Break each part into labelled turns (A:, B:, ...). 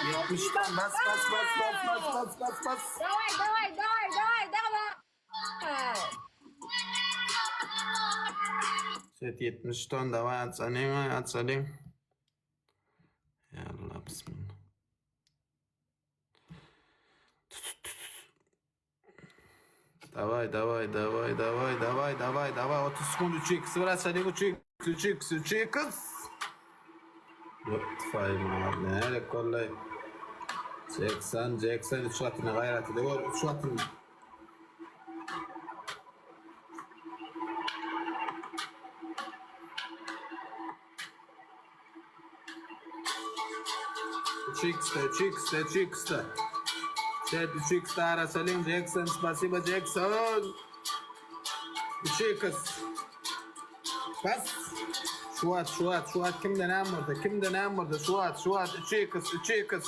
A: 70 ton bas.
B: Давай.
A: Set 70 ton давай atsalim. Ya Allah bismillah. Давай. 30 sekund 3x atsalim 3x. Yok fayım ne öyle kolay. Jackson 3 atını gayret ediyor. 3 atını. Чикста. Сет Чикста Арасалим Джексон. Спасибо, Джексон. Чикас. Бas. Şuat. Kimden hem burada? Şuat. Çikas. Çikas.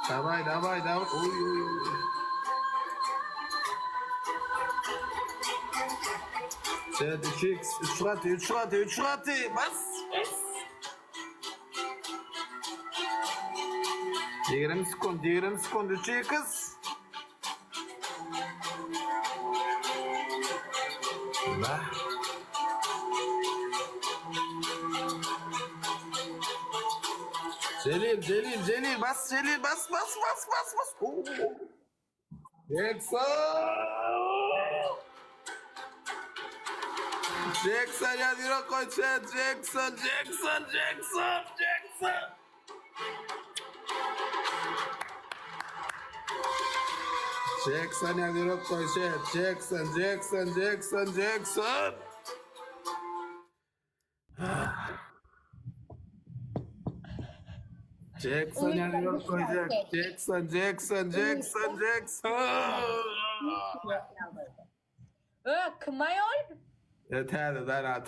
A: Давай. Ой. Set 3x. 3 ratı. Bas. 20 sekund 3x. Bah. Celil bas Celil bas. Oo. Jackson ya diro koy Jackson. Jackson ya diro koy Jackson. Jackson ya diro koy Jackson.
B: Kmayol.
A: هذا ده انا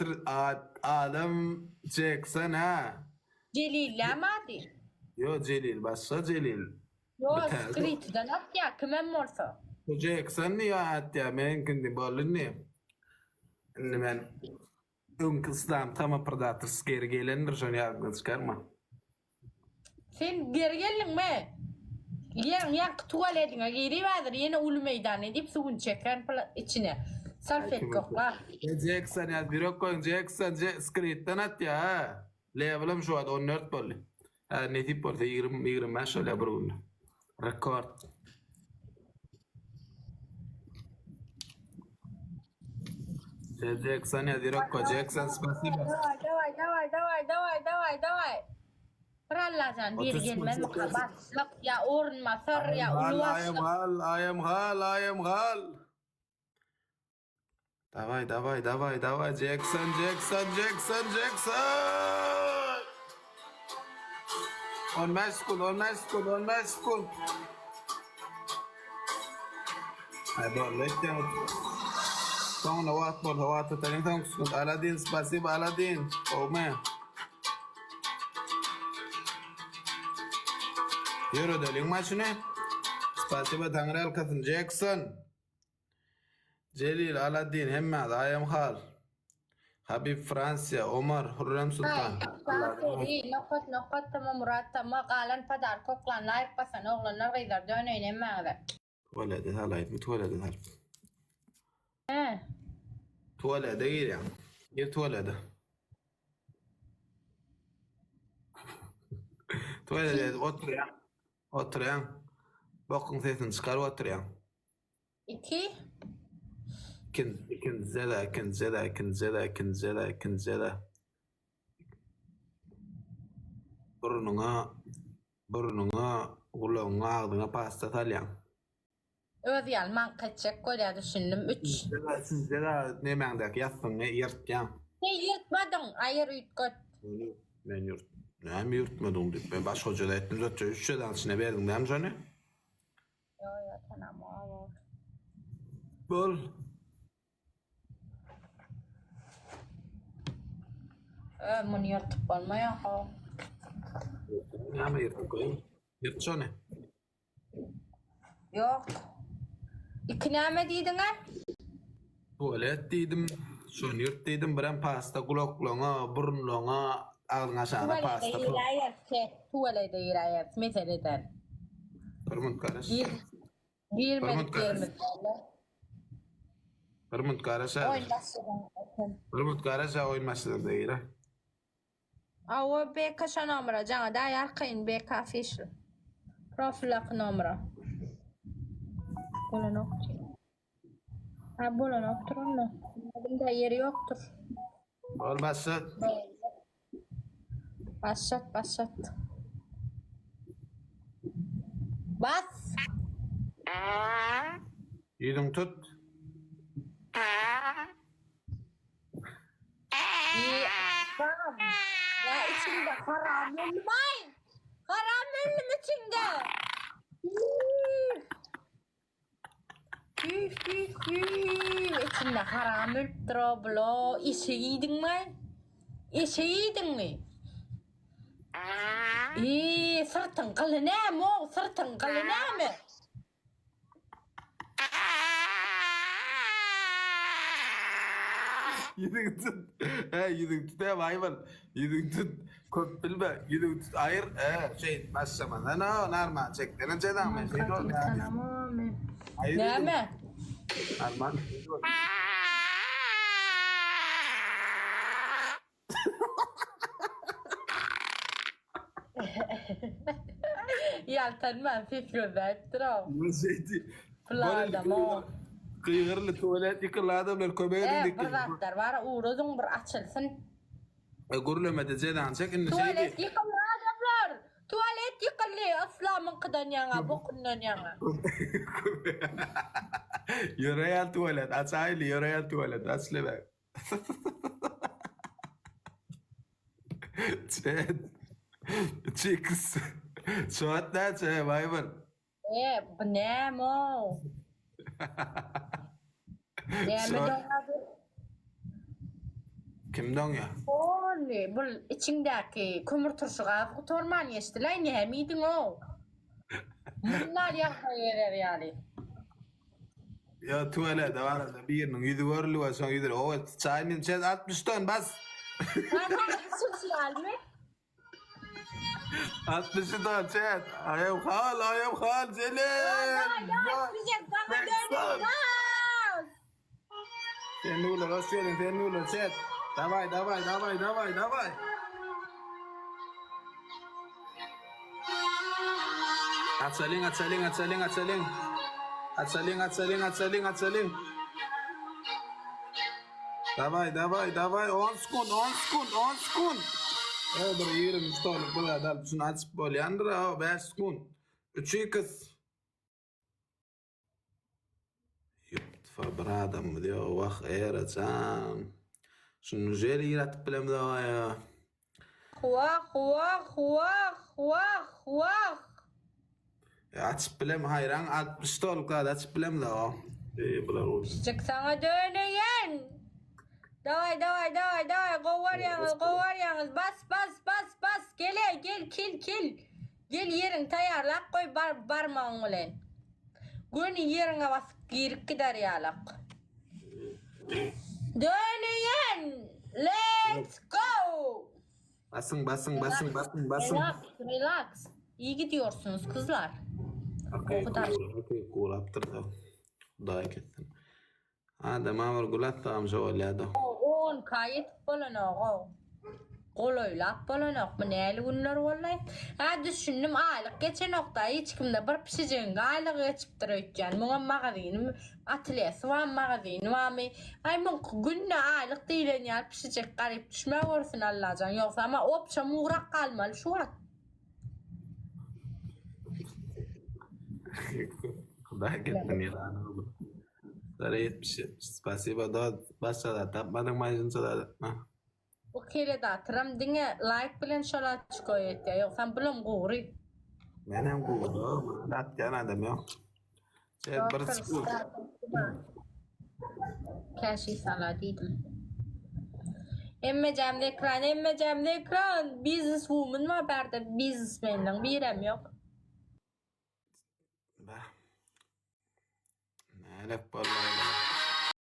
A: ادم جاكسون ها
B: Celil mati.
A: يو جليل بس جليل
B: Yo skrit da natya kmen morsa.
A: جاكسون يا حتى من كنت بقول اني ان من kızlam tamam predator scare gelen rjon ya çıkarma.
B: Sen gergelin mi? Yan tuvaletine geri vardır yine ulu meydan edip suyun çeken içine. Salfet kokla.
A: Jackson ya bir koyun Jackson scree'ten at ya. Level'ım şu an 14 bollu. Ne tip bollu 20 şöyle burun. Rekord. Jackson ya bir koyun Jackson spasiba.
B: Давай. Rallazan bir gelmen makabaslak ya orun masar ya uluaslık.
A: I am hal. Давай. Jackson. 15 sekund. Hadi bekle. Sonra hava tane sekund. Aladin, spasiba Aladin. Ome. Yürü deling maçını. Spasiba Tanrı Alkasın Jackson. Celil, Aladdin, Hemmad, Ayam Hal, Habib Fransa, Omar, Hürrem Sultan.
B: Safiri, nokot tamam Murat, makalan padar koklan layık pasan oğlanlar gaydar döneyim emmağda.
A: Tuvalede halayt mı tuvalede hal?
B: He.
A: Tuvalede gir ya. Gir tuvalede. Tuvalede otur ya. Bokun sesini çıkar otur ya.
B: 2
A: كنزلة Burnuna kulağına ağzına pasta talyan.
B: Öz yalman kaçacak kolya düşündüm 3.
A: Sizde de ne mendak yazsın ne yırtcan.
B: Ne yırtmadın ayır yırtkot.
A: Ben yırtmadım deyip ben baş hocada ettim zaten 3 şeyden içine verdim değil mi canı?
B: Yo tamam olur.
A: Bol.
B: Mun yırtıp olmaya ha.
A: Ne ama yırtık koyayım? Yırtça ne?
B: Yok. İkname diydin ha?
A: Tuvalet dedim. Şonu yurt dedim. Biren pasta kulaklarına, burunlarına, ağzına aşağına pasta.
B: Tuvalete girayet. Meseleden.
A: Hırmınt karış.
B: Girmedik.
A: Hırmınt karışa.
B: Oyun başladan.
A: Hırmınt karışa oyun başladı da gira.
B: Ava BK şanamra. Cana da yarkayın BK official. Profilak numara. Bunu noktur. Ha bunu noktur onu. Bunda yeri yoktur.
A: Ol başlat.
B: Başlat. Bas.
A: Yedin tut.
B: Tamam. Ya içinde karamel var. Karamelim içinde. İçinde karamel troblo. İşe yedin mi? Sırtın kılına mı? Sırtın kılına mı?
A: Yedin tut. Yedin tut ya hayvan. Yedin tut. Kop bilme. Yedin tut. Hayır. Şey başlama. Normal çek. Denen ceden mi? Şey ol ya. Hayır.
B: Ne mi?
A: Arman.
B: Yaltanma fikri vertiro.
A: Bu şeydi.
B: Fıladım o.
A: Kıyırlı tuvalet yıkılı adamlar kömeğini
B: Bir zatlar var. Uğruzun bir açılsın.
A: Gurlemede ceden çek.
B: Tuvalet yıkılı adamlar. Tuvalet yıkılı. Aslamın kıdan yana. Bokundan yana.
A: Yürüyen tuvalet. Açaylı yürüyen tuvalet. Aslı bak. Ced. Chicks. Suat ne çay hayvan.
B: Bu ne mo? Ne mi donadı?
A: Kimden ya?
B: Oğlum, bu içindeki kömür turşuğa kurtarman yeştiler ne miydin o? Bunlar yakmayır yani.
A: Ya tuvalet var da birinin yüzü görülü var son yüzü. O çayının çet 60 ton bas.
B: Sosyal mi?
A: 60 ton çet. Ayım hal Celil.
B: Sıcak bana dönüyor.
A: Sen nula Australian sen nula çet. Davay. Atsaling. Davay. 10 sekund. Bir 20 stoluk burada dal şunu açıp bol yandıra 5 sekund. 3 kız. فبر adam mı diyor vah eğer açam. Şunu jeli yaratıp bilem daha ya.
B: Huah.
A: Açıp bilem hayran 60 stoluklar açıp bilem daha. Bular oldu.
B: Sıcak sana dönüyen. Davay. Kovar yalnız. Bas. Gel kil. Gel yerin tayarlak koy barmağın ulan. Gün yerine basıp girip gider yalak. Dönüyen. Let's go.
A: Basın.
B: Relax. İyi gidiyorsunuz kızlar.
A: Okay,
B: O kadar.
A: cool aptırdı. Daha kettin. Adam amur gulat tamam şöyle.
B: On kayıt bulunur. Koloyla bulunur. Bu neyli günler vallahi. Ha düşündüm aylık geçen noktayı hiç kimde bir pişeceğin aylık geçip duruyorken. Buna mağazini atölyesi var mağazini var mı? Ay bu günde aylık değil yani pişecek garip düşme olsun Allah'can. Yoksa ama opsiyon uğrak kalmalı şu an.
A: Daha kettin ya. Sonra 70. Spasiba da başladı. Tapmadın majınca da.
B: Bu kere dağıtırım. Dine like bilen şola çıkıyor ya. Yoksa bilem guri.
A: Benim kuğulu. Datken adam yok. Bir sıkı.
B: Kaşı sana dedim. Emme camda ekran. Business woman var berde. Businessman'den birem yok.
A: Elek vallahi.